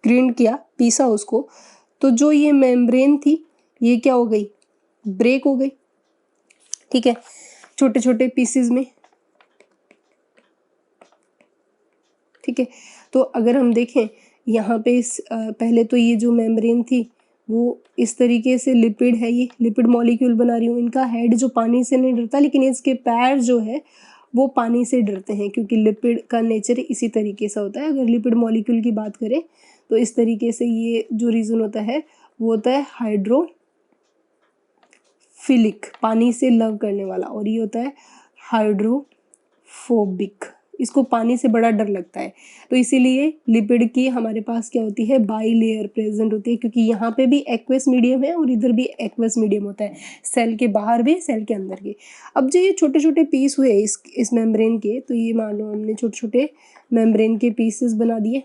ग्राइंड किया, पीसा उसको, तो जो ये मेम्ब्रेन थी ये क्या हो गई? ब्रेक हो गई। ठीक है, छोटे छोटे पीसेस में। ठीक है, तो अगर हम देखें यहाँ पे पहले तो ये जो मेम्ब्रेन थी वो इस तरीके से लिपिड है, ये लिपिड मॉलिक्यूल बना रही हूँ। इनका हेड जो पानी से नहीं डरता, लेकिन इसके पैर जो है वो पानी से डरते हैं, क्योंकि लिपिड का नेचर इसी तरीके से होता है। अगर लिपिड मॉलिक्यूल की बात करें तो इस तरीके से ये जो रीजन होता है वो होता है हाइड्रोफिलिक, पानी से लव करने वाला, और ये होता है हाइड्रोफोबिक, इसको पानी से बड़ा डर लगता है। तो इसीलिए लिपिड की हमारे पास क्या होती है? बाई लेयर प्रेजेंट होती है, क्योंकि यहाँ पे भी एक्वस मीडियम है और इधर भी एक्वस मीडियम होता है, सेल के बाहर भी सेल के अंदर भी। अब जो ये छोटे छोटे पीस हुए इस मेम्ब्रेन के, तो ये मान लो हमने छोटे छोटे मेम्ब्रेन के पीसेस बना दिए।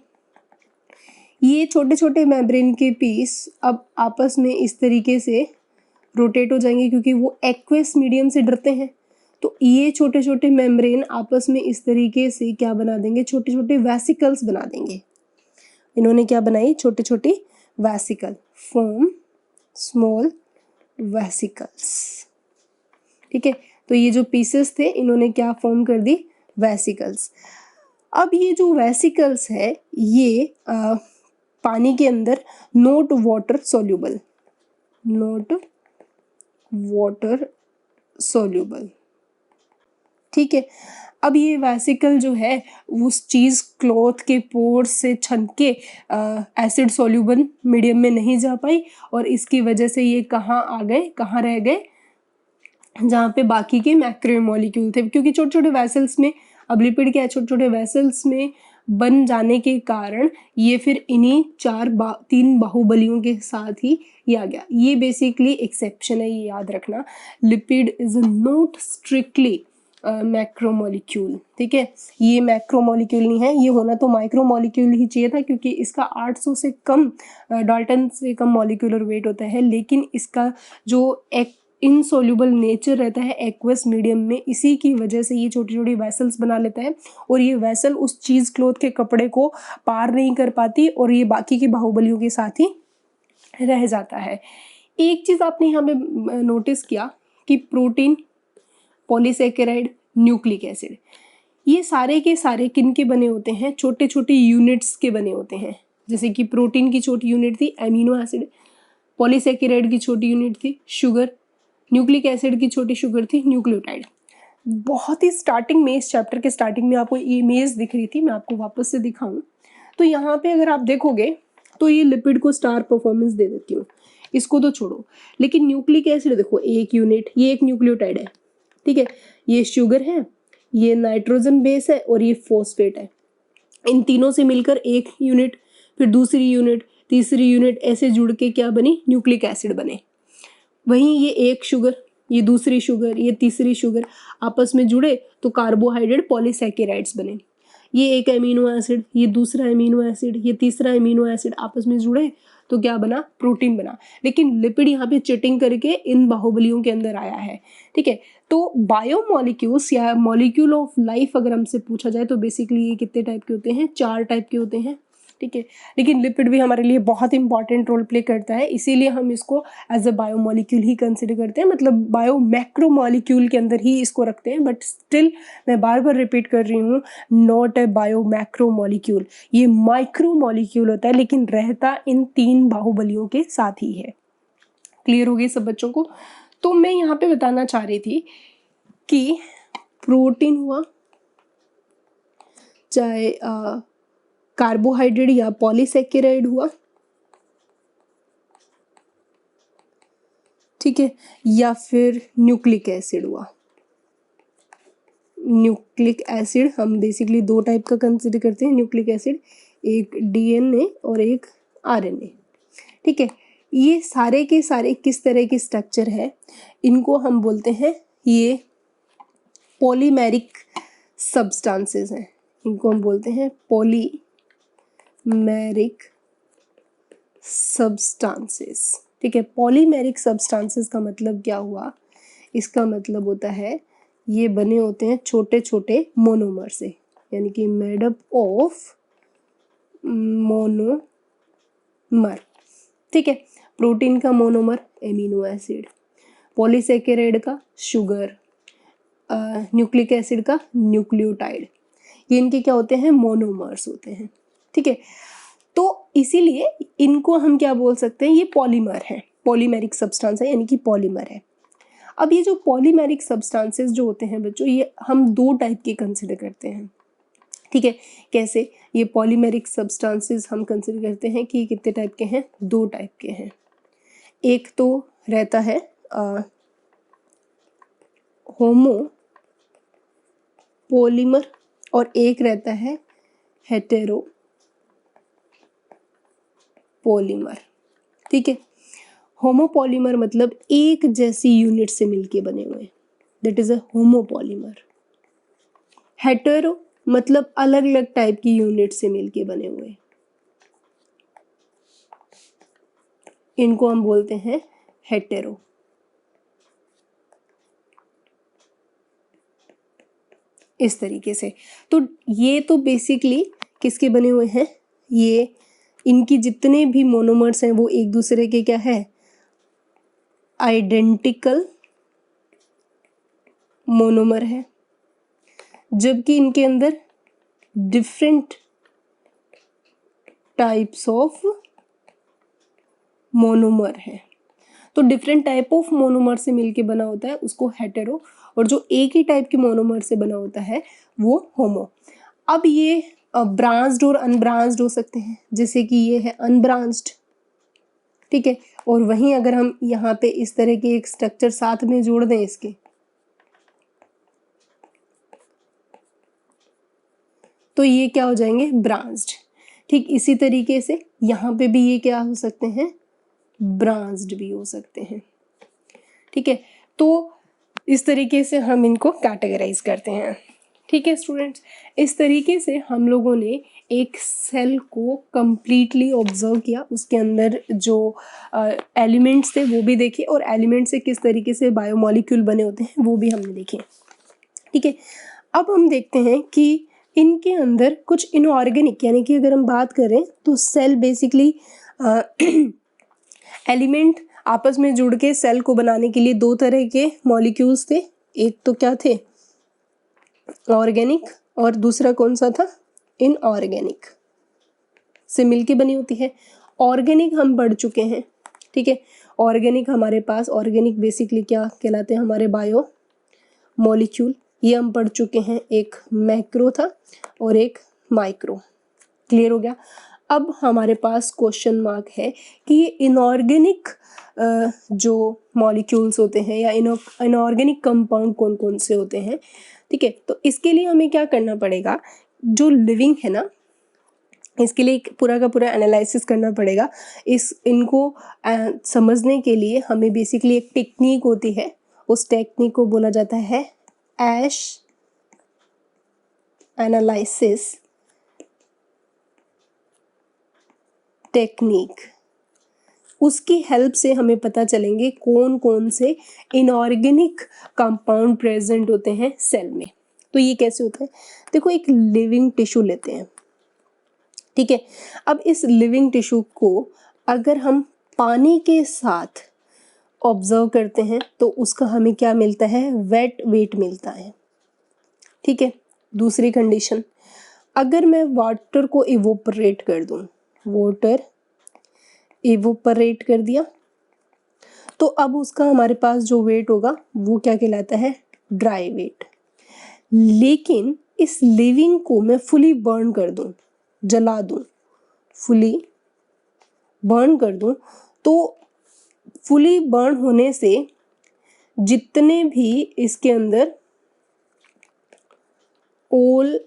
ये छोटे छोटे मेम्ब्रेन के पीस अब आपस में इस तरीके से रोटेट हो जाएंगे, क्योंकि वो एक्वस मीडियम से डरते हैं। तो ये छोटे छोटे मेम्ब्रेन आपस में इस तरीके से क्या बना देंगे? छोटे छोटे वेसिकल्स बना देंगे। इन्होंने क्या बनाई? छोटे छोटे वेसिकल, फॉर्म स्मॉल वेसिकल्स। ठीक है, तो ये जो पीसेस थे इन्होंने क्या फॉर्म कर दी? वेसिकल्स। अब ये जो वेसिकल्स है ये पानी के अंदर नॉट वाटर सोल्यूबल ठीक है। अब ये वेसिकल जो है उस चीज़ क्लॉथ के पोर्स से छन के एसिड सोल्यूबल मीडियम में नहीं जा पाई और इसकी वजह से ये कहाँ आ गए, कहाँ रह गए, जहाँ पे बाकी के मैक्रोमोलिक्यूल थे, क्योंकि छोटे छोटे वेसल्स में, अब लिपिड क्या है, छोटे छोटे वेसल्स में बन जाने के कारण ये फिर इन्हीं तीन बाहुबलियों के साथ ही ये आ गया। ये बेसिकली एक्सेप्शन है, ये याद रखना। Lipid is not strictly macromolecule, ठीक है। ये मैक्रोमोलिक्यूल नहीं है, ये होना तो माइक्रोमोलिक्यूल ही चाहिए था, क्योंकि इसका 800 से कम डाल्टन से कम मॉलिक्यूलर वेट होता है, लेकिन इसका जो एक इनसोल्यूबल नेचर रहता है एक्वस मीडियम में, इसी की वजह से ये छोटी छोटी वेसल्स बना लेता है और ये वेसल उस चीज़ क्लॉथ के कपड़े को पार नहीं कर पाती और ये बाकी के बाहुबलियों के साथ ही रह जाता है। एक चीज़ आपने यहाँ पे नोटिस किया कि प्रोटीन, पॉलीसेकेराइड, न्यूक्लिक एसिड, ये सारे के सारे किन के बने होते हैं, छोटे छोटे यूनिट्स के बने होते हैं। जैसे कि प्रोटीन की छोटी यूनिट थी एमिनो एसिड, पॉलीसेकेराइड की छोटी यूनिट थी शुगर, न्यूक्लिक एसिड की छोटी शुगर थी न्यूक्लियोटाइड। बहुत ही स्टार्टिंग में, इस चैप्टर के स्टार्टिंग में आपको इमेज दिख रही थी, मैं आपको वापस से दिखाऊं तो यहाँ पे अगर आप देखोगे तो ये लिपिड को स्टार परफॉर्मेंस दे देती हूँ, इसको तो छोड़ो, लेकिन न्यूक्लिक एसिड देखो एक यूनिट, ये एक न्यूक्लियोटाइड है, ठीक है, ये शुगर है, ये नाइट्रोजन बेस है और ये फॉस्फेट है। इन तीनों से मिलकर एक यूनिट, फिर दूसरी यूनिट, तीसरी यूनिट, ऐसे जुड़ के क्या बनी, न्यूक्लिक एसिड बने। वहीं ये एक शुगर, ये दूसरी शुगर, ये तीसरी शुगर आपस में जुड़े तो कार्बोहाइड्रेट पॉलीसैकेराइड्स बने। ये एक अमीनो एसिड, ये दूसरा अमीनो एसिड, ये तीसरा अमीनो एसिड आपस में जुड़े तो क्या बना, प्रोटीन बना। लेकिन लिपिड यहाँ पे चिटिंग करके इन बाहुबलियों के अंदर आया है, ठीक है। तो बायोमोलिक्यूल्स या मॉलिक्यूल ऑफ लाइफ अगर हमसे पूछा जाए तो बेसिकली ये कितने टाइप के होते हैं, 4 टाइप के होते हैं, ठीक है। लेकिन लिपिड भी हमारे लिए बहुत इंपॉर्टेंट रोल प्ले करता है, इसीलिए हम इसको एज अ बायोमोलिक्यूल ही कंसिडर करते हैं, मतलब बायो मैक्रोमोलिक्यूल के अंदर ही इसको रखते हैं। बट स्टिल मैं बार बार रिपीट कर रही हूँ, नॉट ए बायो मैक्रोमोलिक्यूल, ये माइक्रोमोलिक्यूल होता है, लेकिन रहता इन 3 बाहुबलियों के साथ ही है। क्लियर हो गई सब बच्चों को? तो मैं यहाँ पे बताना चाह रही थी कि प्रोटीन हुआ, चाहे कार्बोहाइड्रेट या पॉलीसेकेराइड हुआ, ठीक है, या फिर न्यूक्लिक एसिड हुआ। न्यूक्लिक एसिड हम बेसिकली 2 टाइप का कंसिडर करते हैं न्यूक्लिक एसिड, एक डीएनए और एक आरएनए, ठीक है। ये सारे के सारे किस तरह के स्ट्रक्चर है, इनको हम बोलते हैं ये पॉलीमेरिक सब्सटेंसेस हैं, इनको हम बोलते हैं पॉलीमेरिक सब्सटेंसेस, ठीक है। पॉलीमेरिक सब्सटेंसेस का मतलब क्या हुआ, इसका मतलब होता है ये बने होते हैं छोटे छोटे मोनोमर से, यानी कि मेड अप ऑफ मोनोमर, ठीक है। प्रोटीन का मोनोमर एमिनो एसिड, पॉलीसेकेराइड का शुगर, न्यूक्लिक एसिड का न्यूक्लियोटाइड, ये इनके क्या होते हैं, मोनोमर्स होते हैं, ठीक है। तो इसीलिए इनको हम क्या बोल सकते हैं, ये पॉलीमर है, पॉलीमेरिक सब्सटेंस है, यानी कि पॉलीमर है। अब ये जो पॉलीमेरिक सब्सटेंसेस जो होते हैं बच्चों, ये हम 2 टाइप के कंसिडर करते हैं, ठीक है। कैसे, ये पॉलीमेरिक सब्सटेंसेस हम कंसिडर करते हैं कि कितने टाइप के हैं, 2 टाइप के हैं। एक तो रहता है होमो पॉलीमर और एक रहता है हेटेरो पॉलीमर, ठीक है। होमोपॉलीमर मतलब एक जैसी यूनिट से मिलके बने हुए, that is a homopolymer. Hetero मतलब अलग अलग टाइप की यूनिट से मिलके बने हुए, इनको हम बोलते हैं हेटेरो। इस तरीके से, तो ये तो बेसिकली किसके बने हुए हैं, ये इनकी जितने भी मोनोमर्स हैं वो एक दूसरे के क्या है, आइडेंटिकल मोनोमर है, जबकि इनके अंदर डिफरेंट टाइप्स ऑफ मोनोमर है। तो डिफरेंट टाइप ऑफ मोनोमर से मिलके बना होता है, उसको हेटेरो और जो एक ही टाइप के मोनोमर से बना होता है वो होमो। अब ये ब्रांच्ड और अनब्रांच्ड हो सकते हैं, जैसे कि ये है अनब्रांच्ड, ठीक है। और वहीं अगर हम यहाँ पे इस तरह के एक स्ट्रक्चर साथ में जोड़ दें इसके, तो ये क्या हो जाएंगे, ब्रांच्ड। ठीक इसी तरीके से यहाँ पे भी ये क्या हो सकते हैं, ब्रांच्ड भी हो सकते हैं, ठीक है। तो इस तरीके से हम इनको कैटेगराइज करते हैं, ठीक है स्टूडेंट्स। इस तरीके से हम लोगों ने एक सेल को कंप्लीटली ऑब्जर्व किया, उसके अंदर जो एलिमेंट्स थे वो भी देखे, और एलिमेंट से किस तरीके से बायोमॉलिक्यूल बने होते हैं वो भी हमने देखे, ठीक है। अब हम देखते हैं कि इनके अंदर कुछ इनऑर्गेनिक, यानी कि अगर हम बात करें तो सेल बेसिकली एलिमेंट आपस में जुड़ के सेल को बनाने के लिए दो तरह के मॉलिक्यूल्स थे। एक तो क्या थे, ऑर्गेनिक, और दूसरा कौन सा था, इनऑर्गेनिक, से मिलके बनी होती है। ऑर्गेनिक हम पढ़ चुके हैं, ठीक है। ऑर्गेनिक हमारे पास, ऑर्गेनिक बेसिकली क्या कहलाते हैं, हमारे बायो मॉलिक्यूल, ये हम पढ़ चुके हैं। एक मैक्रो था और एक माइक्रो, क्लियर हो गया। अब हमारे पास क्वेश्चन मार्क है कि ये इनऑर्गेनिक जो मॉलिक्यूल्स होते हैं या इनऑर्गेनिक कंपाउंड कौन कौन से होते हैं, ठीक है। तो इसके लिए हमें क्या करना पड़ेगा, जो लिविंग है ना, इसके लिए एक पूरा का पूरा एनालिसिस करना पड़ेगा। इनको समझने के लिए हमें बेसिकली एक टेक्निक होती है, उस टेक्निक को बोला जाता है एश एनालिसिस टेक्निक। उसकी हेल्प से हमें पता चलेंगे कौन कौन से इनऑर्गेनिक कंपाउंड प्रेजेंट होते हैं सेल में। तो ये कैसे होता है, देखो एक लिविंग टिश्यू लेते हैं, ठीक है। अब इस लिविंग टिश्यू को अगर हम पानी के साथ ऑब्जर्व करते हैं तो उसका हमें क्या मिलता है, वेट वेट मिलता है, ठीक है। दूसरी कंडीशन, अगर मैं वाटर को इवोपरेट कर दूं, वाटर इवोपरेट कर दिया, तो अब उसका हमारे पास जो वेट होगा वो क्या कहलाता है, ड्राई वेट। लेकिन इस लिविंग को मैं फुली बर्न कर दूं, जला दूं, फुली बर्न कर दूं, तो फुली बर्न होने से जितने भी इसके अंदर ऑल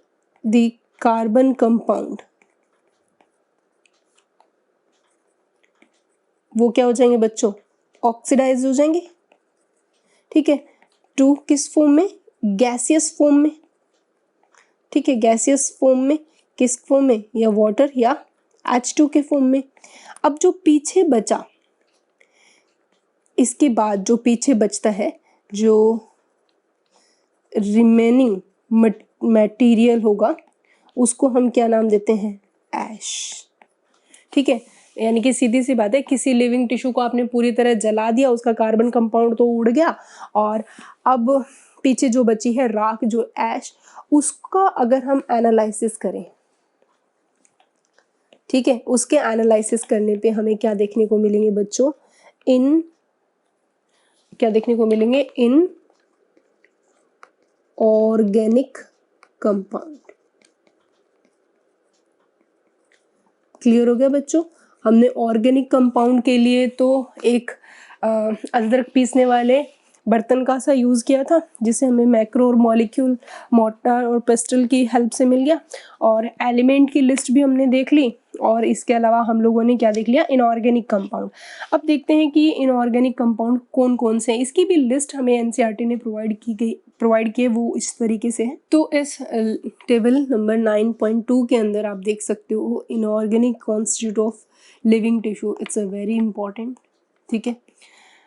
द कार्बन कंपाउंड वो क्या हो जाएंगे बच्चों, ऑक्सीडाइज हो जाएंगे, ठीक है। टू किस फॉर्म में, गैसियस फॉर्म में, ठीक है। गैसियस फॉर्म में, किस फॉर्म में, या वाटर या H2 के फॉर्म में। अब जो पीछे बचा, इसके बाद जो पीछे बचता है, जो रिमेनिंग मटेरियल होगा, उसको हम क्या नाम देते हैं, ऐश, ठीक है। यानी कि सीधी सी बात है, किसी लिविंग टिश्यू को आपने पूरी तरह जला दिया, उसका कार्बन कंपाउंड तो उड़ गया, और अब पीछे जो बची है राख, जो ऐश, उसका अगर हम एनालिसिस करें, ठीक है, उसके एनालिसिस करने पे हमें क्या देखने को मिलेंगे बच्चों, क्या देखने को मिलेंगे, इन ऑर्गेनिक कंपाउंड। क्लियर हो गया बच्चों। हमने ऑर्गेनिक कंपाउंड के लिए तो एक अदरक पीसने वाले बर्तन का सा यूज़ किया था, जिसे हमें मैक्रो और मॉलिक्यूल, मोर्टार और पेस्टल की हेल्प से मिल गया, और एलिमेंट की लिस्ट भी हमने देख ली, और इसके अलावा हम लोगों ने क्या देख लिया, इनऑर्गेनिक कंपाउंड। अब देखते हैं कि इनऑर्गेनिक कंपाउंड कौन कौन से हैं। इसकी भी लिस्ट हमें एनसीईआरटी ने प्रोवाइड किए, वो इस तरीके से है। तो इस टेबल नंबर 9.2 के अंदर आप देख सकते हो inorganic constitute of living tissue, it's a very important, ठीक है।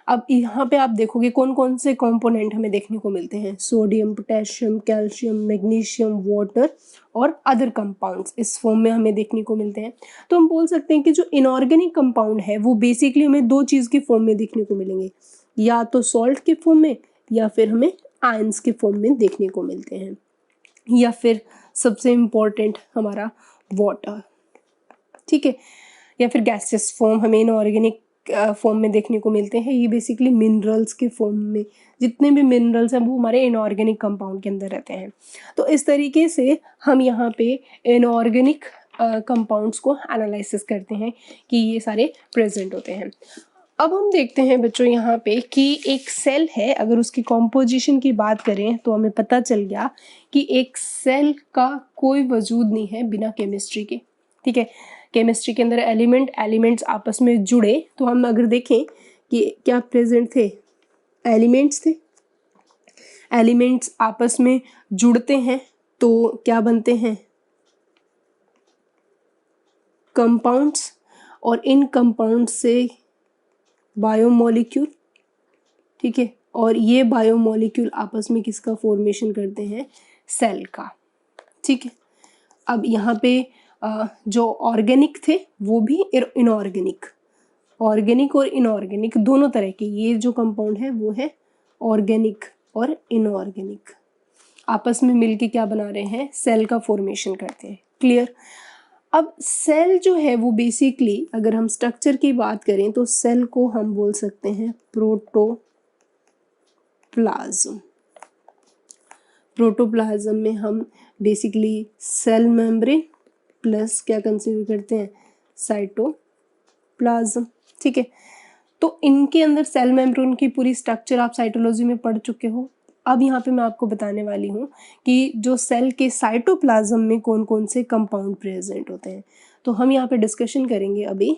अब यहाँ पे आप देखोगे कौन कौन से कंपोनेंट हमें देखने को मिलते हैं, sodium, potassium, calcium, magnesium, water और अदर कंपाउंड्स इस फॉर्म में हमें देखने को मिलते हैं। तो हम बोल सकते हैं कि जो इनऑर्गेनिक कंपाउंड है वो बेसिकली हमें दो चीज़ की फॉर्म में देखने को मिलेंगे, या तो सॉल्ट के फॉर्म में, या फिर हमें आयंस के फॉर्म में देखने को मिलते हैं, या फिर सबसे इम्पोर्टेंट हमारा वाटर, ठीक है, या फिर गैसियस फॉर्म हमें इनऑर्गेनिक फॉर्म में देखने को मिलते हैं, ये बेसिकली मिनरल्स के फॉर्म में, जितने भी मिनरल्स हैं वो हमारे इनऑर्गेनिक कंपाउंड के अंदर रहते हैं। तो इस तरीके से हम यहाँ पे इनऑर्गेनिक कंपाउंड्स को एनालिसिस करते हैं कि ये सारे प्रेजेंट होते हैं। अब हम देखते हैं बच्चों यहाँ पे कि एक सेल है, अगर उसकी कॉम्पोजिशन की बात करें तो हमें पता चल गया कि एक सेल का कोई वजूद नहीं है बिना केमिस्ट्री के। ठीक है, केमिस्ट्री के अंदर एलिमेंट्स आपस में जुड़े, तो हम अगर देखें कि क्या प्रेजेंट थे, एलिमेंट्स थे, एलिमेंट्स आपस में जुड़ते हैं तो क्या बनते हैं, कंपाउंड्स, और इन कंपाउंड्स से बायोमोलिक्यूल। ठीक है, और ये बायोमोलिक्यूल आपस में किसका फॉर्मेशन करते हैं, सेल का। ठीक है, अब यहाँ पे जो ऑर्गेनिक थे वो भी इनऑर्गेनिक, ऑर्गेनिक और इनऑर्गेनिक दोनों तरह के, ये जो कंपाउंड है वो है ऑर्गेनिक और इनऑर्गेनिक, आपस में मिलके क्या बना रहे हैं, सेल का फॉर्मेशन करते हैं। क्लियर। अब सेल जो है वो बेसिकली अगर हम स्ट्रक्चर की बात करें तो सेल को हम बोल सकते हैं प्रोटोप्लाज्म। प्रोटोप्लाज्म में हम बेसिकली सेल मेम्ब्रेन प्लस क्या कंसीडर करते हैं, साइटोप्लाज्म। ठीक है, तो इनके अंदर सेल मेम्ब्रेन की पूरी स्ट्रक्चर आप साइटोलॉजी में पढ़ चुके हो। अब यहाँ पे मैं आपको बताने वाली हूँ कि जो सेल के साइटोप्लाज्म में कौन कौन से कंपाउंड प्रेजेंट होते हैं। तो हम यहाँ पे डिस्कशन करेंगे अभी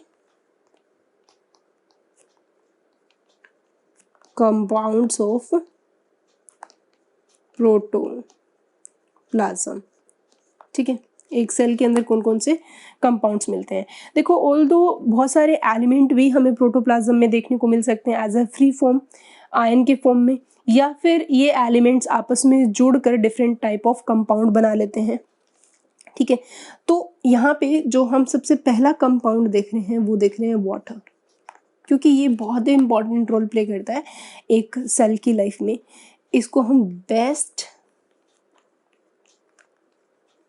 कंपाउंड्स ऑफ प्रोटोप्लाज्म। ठीक है, एक सेल के अंदर कौन कौन से कंपाउंड्स मिलते हैं। देखो, ऑल्दो बहुत सारे एलिमेंट भी हमें प्रोटोप्लाज्म में देखने को मिल सकते हैं as a free form, ion के फॉर्म में, या फिर ये एलिमेंट्स आपस में जुड़कर डिफरेंट टाइप ऑफ कंपाउंड बना लेते हैं। ठीक है, तो यहाँ पे जो हम सबसे पहला कंपाउंड देख रहे हैं वो देख रहे हैं वाटर, क्योंकि ये बहुत ही इंपॉर्टेंट रोल प्ले करता है एक सेल की लाइफ में। इसको हम बेस्ट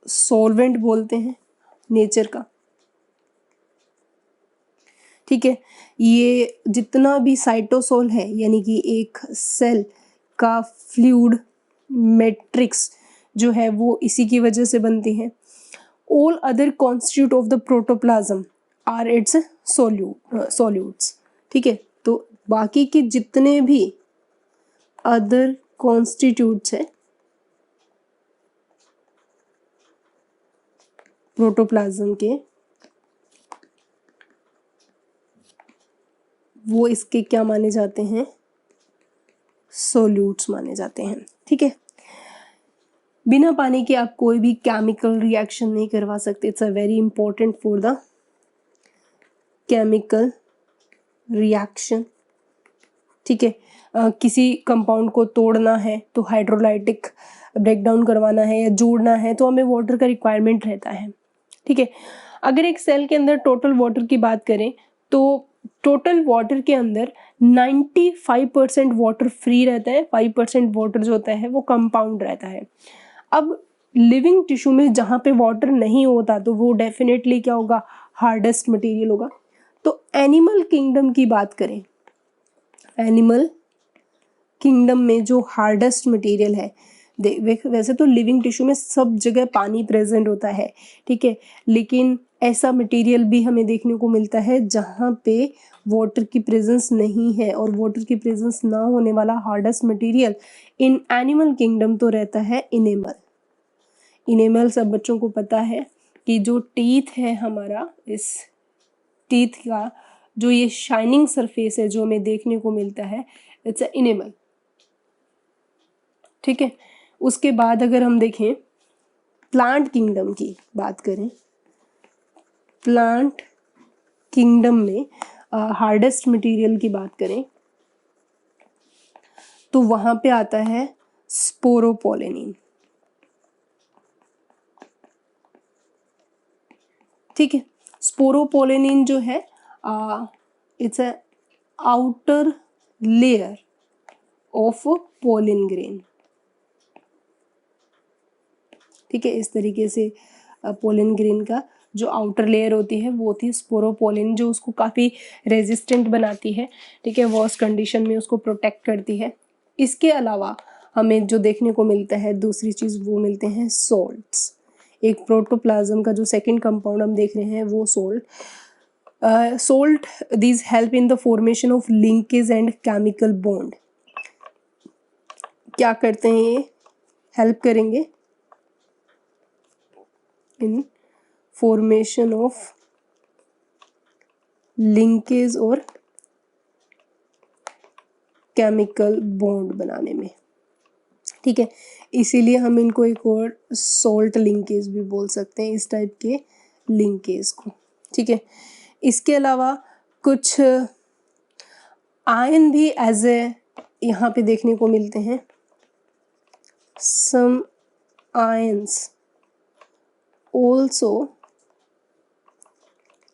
सॉल्वेंट बोलते हैं नेचर का। ठीक है, ये जितना भी साइटोसोल है, यानी कि एक सेल का फ्लूइड मैट्रिक्स जो है वो इसी की वजह से बनती है। All other constitute of the protoplasm are its solutes. ठीक है, तो बाकी के जितने भी अदर कॉन्स्टिट्यूट्स है प्रोटोप्लाज्म के, वो इसके क्या माने जाते हैं, सोल्यूट्स माने जाते हैं। ठीक है, बिना पानी के आप कोई भी केमिकल रिएक्शन नहीं करवा सकते। It's a very important for the chemical reaction. ठीक है, किसी कंपाउंड को तोड़ना है तो हाइड्रोलाइटिक ब्रेकडाउन करवाना है या जोड़ना है तो हमें वाटर का रिक्वायरमेंट रहता है। ठीक है, अगर एक सेल के अंदर टोटल वाटर की बात करें तो टोटल वाटर के अंदर 95% वाटर फ्री रहता है, 5% वाटर जो होता है वो कंपाउंड रहता है। अब लिविंग टिश्यू में जहाँ पे वाटर नहीं होता तो वो डेफिनेटली क्या होगा, हार्डेस्ट मटेरियल होगा। तो एनिमल किंगडम की बात करें, एनिमल किंगडम में जो हार्डेस्ट मटेरियल है, वैसे तो लिविंग टिश्यू में सब जगह पानी प्रेजेंट होता है। ठीक है, लेकिन ऐसा मटेरियल भी हमें देखने को मिलता है जहाँ पे वाटर की प्रेजेंस नहीं है, और वाटर की प्रेजेंस ना होने वाला hardest material in animal kingdom तो रहता है इनेमल। इनेमल सब बच्चों को पता है कि जो टीथ है हमारा, इस टीथ का जो ये शाइनिंग सरफेस है जो हमें देखने को मिलता है, इट्स अ इनेमल। ठीक है, उसके बाद अगर हम देखें प्लांट किंगडम की बात करें, प्लांट किंगडम में हार्डेस्ट मटेरियल की बात करें तो वहां पे आता है स्पोरोपोलेनिन। ठीक है, स्पोरोपोलेनिन जो है it's a outer layer of pollen grain. ठीक है, इस तरीके से पोलिन ग्रेन का जो आउटर लेयर होती है वो होती है स्पोरोपोलिन, जो उसको काफ़ी रेजिस्टेंट बनाती है, ठीक है, वर्स्ट कंडीशन में उसको प्रोटेक्ट करती है। इसके अलावा हमें जो देखने को मिलता है दूसरी चीज़ वो मिलते हैं सोल्ट्स। एक प्रोटोप्लाज्म का जो सेकंड कंपाउंड हम देख रहे हैं वो salt these help in the formation of linkage and chemical bond. क्या करते हैं ये? हेल्प करेंगे इन फॉर्मेशन ऑफ लिंकेज और केमिकल बॉन्ड बनाने में, ठीक है। इसीलिए हम इनको एक और सोल्ट लिंकेज भी बोल सकते हैं, इस टाइप के लिंकेज को, ठीक है। इसके अलावा कुछ आयन भी एज ए यहाँ पे देखने को मिलते हैं। Some ions also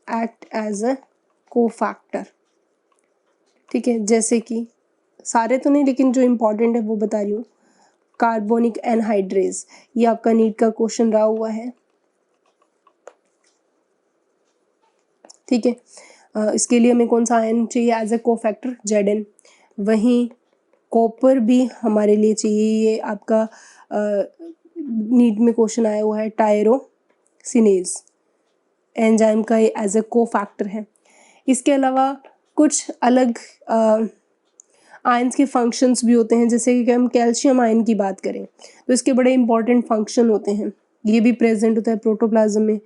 act as a cofactor, ठीक है। जैसे कि सारे तो नहीं, लेकिन जो इम्पोर्टेंट है वो बता रही हूँ। कार्बोनिक एनहाइड्रेज, ये आपका नीट का क्वेश्चन रहा हुआ है, ठीक है। इसके लिए हमें कौन सा आयन चाहिए एज ए कोफैक्टर? Zn। वहीं कॉपर भी हमारे लिए चाहिए, ये आपका नीट में क्वेश्चन आया हुआ है। टायरोसिनेज एंजाइम का ये एज ए कोफैक्टर है। इसके अलावा कुछ अलग आयंस के फंक्शंस भी होते हैं, जैसे कि हम कैल्शियम आयन की बात करें तो इसके बड़े इंपॉर्टेंट फंक्शन होते हैं, ये भी प्रेजेंट होता है प्रोटोप्लाज्म में।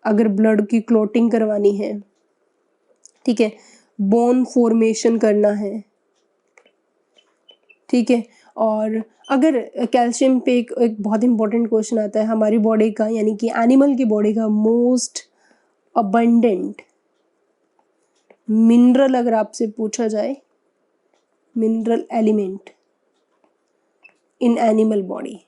अगर ब्लड की क्लॉटिंग करवानी है, ठीक है, बोन फॉर्मेशन करना है, ठीक है। और अगर कैल्शियम पे एक बहुत इंपॉर्टेंट क्वेश्चन आता है, हमारी बॉडी का यानी कि एनिमल की बॉडी का मोस्ट अबंडेंट मिनरल अगर आपसे पूछा जाए, mineral element in animal body,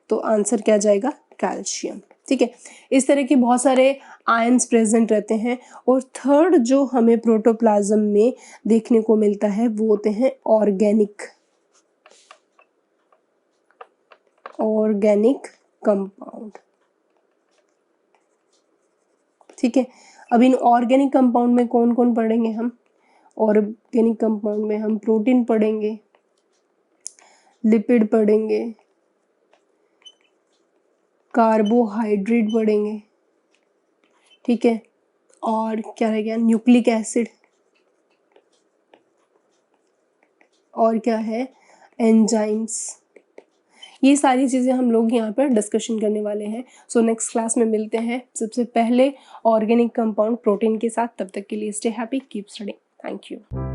तो आंसर क्या जाएगा? कैल्शियम, ठीक है। इस तरह के बहुत सारे आयंस प्रेजेंट रहते हैं। और थर्ड जो हमें प्रोटोप्लाज्म में देखने को मिलता है वो होते हैं ऑर्गेनिक कंपाउंड, ठीक है। अब इन ऑर्गेनिक कंपाउंड में कौन कौन पढ़ेंगे हम? ऑर्गेनिक कंपाउंड में हम प्रोटीन पढ़ेंगे, लिपिड पढ़ेंगे, कार्बोहाइड्रेट पढ़ेंगे, ठीक है। और क्या रह गया? न्यूक्लिक एसिड, और क्या है? एंजाइम्स। ये सारी चीज़ें हम लोग यहाँ पर डिस्कशन करने वाले हैं। सो नेक्स्ट क्लास में मिलते हैं सबसे पहले ऑर्गेनिक कंपाउंड प्रोटीन के साथ। तब तक के लिए stay happy, keep studying, thank you.